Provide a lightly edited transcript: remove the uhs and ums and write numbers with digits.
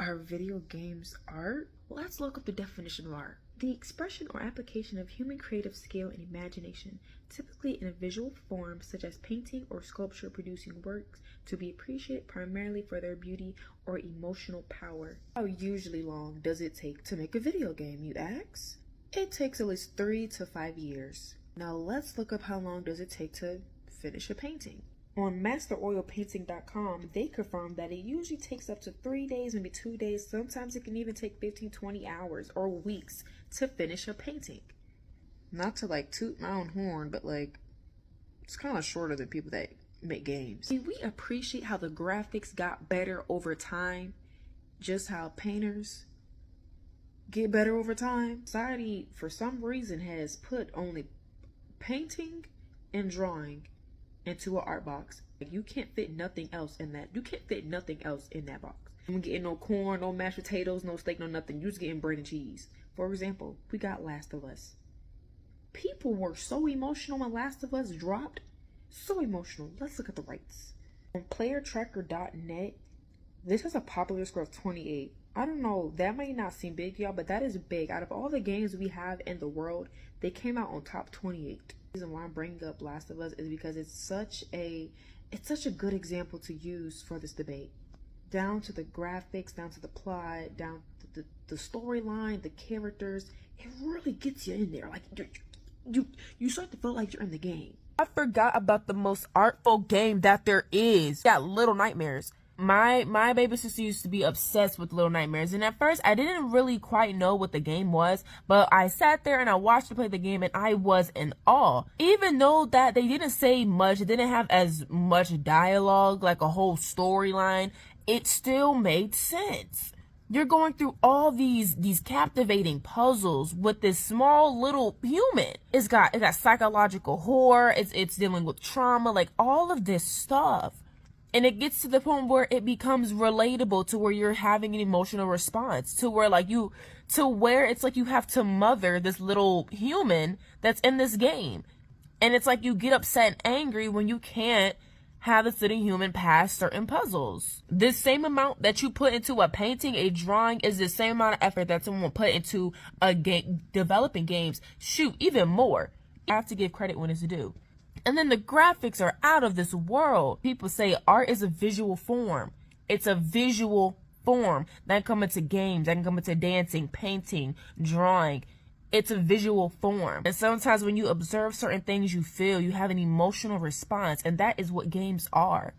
Are video games art? Let's look up the definition of art. The expression or application of human creative skill and imagination, typically in a visual form such as painting or sculpture, producing works to be appreciated primarily for their beauty or emotional power. How usually long does it take to make a video game, you ask? It takes at least 3 to 5 years. Now let's look up how long does it take to finish a painting. On masteroilpainting.com, they confirm that it usually takes up to 3 days, maybe 2 days. Sometimes it can even take 15, 20 hours or weeks to finish a painting. Not to like toot my own horn, but like it's kind of shorter than people that make games. We appreciate how the graphics got better over time, just how painters get better over time. Society, for some reason, has put only painting and drawing into an art box. You can't fit nothing else in that. You can't fit nothing else in that box. I'm getting no corn, no mashed potatoes, no steak, no nothing. You're just getting bread and cheese. For example, we got Last of Us. People were so emotional when Last of Us dropped. So emotional. Let's look at the rates. On playertracker.net, this has a popular score of 28. I don't know, that might not seem big to y'all, but that is big. Out of all the games we have in the world, they came out on top 28. The reason why I'm bringing up Last of Us is because it's such a good example to use for this debate. Down to the graphics, down to the plot, down to the storyline, the characters, it really gets you in there. Like you start to feel like you're in the game. I forgot about the most artful game that there is. Yeah, Little Nightmares. My baby sister used to be obsessed with Little Nightmares, and at first I didn't really quite know what the game was, but I sat there and I watched her play the game and I was in awe. Even though that they didn't say much, it didn't have as much dialogue, like a whole storyline, it still made sense. You're going through all these captivating puzzles with this small little human. It got psychological horror, it's dealing with trauma, like all of this stuff. And it gets to the point where it becomes relatable, to where you're having an emotional response, to where it's like you have to mother this little human that's in this game. And it's like you get upset and angry when you can't have this little human pass certain puzzles. This same amount that you put into a painting, a drawing, is the same amount of effort that someone will put into a game, developing games. Shoot, even more. You have to give credit when it's due. And then the graphics are out of this world. People say art is a visual form. It's a visual form. That can come into games, that can come into dancing, painting, drawing. It's a visual form. And sometimes when you observe certain things, you have an emotional response. And that is what games are.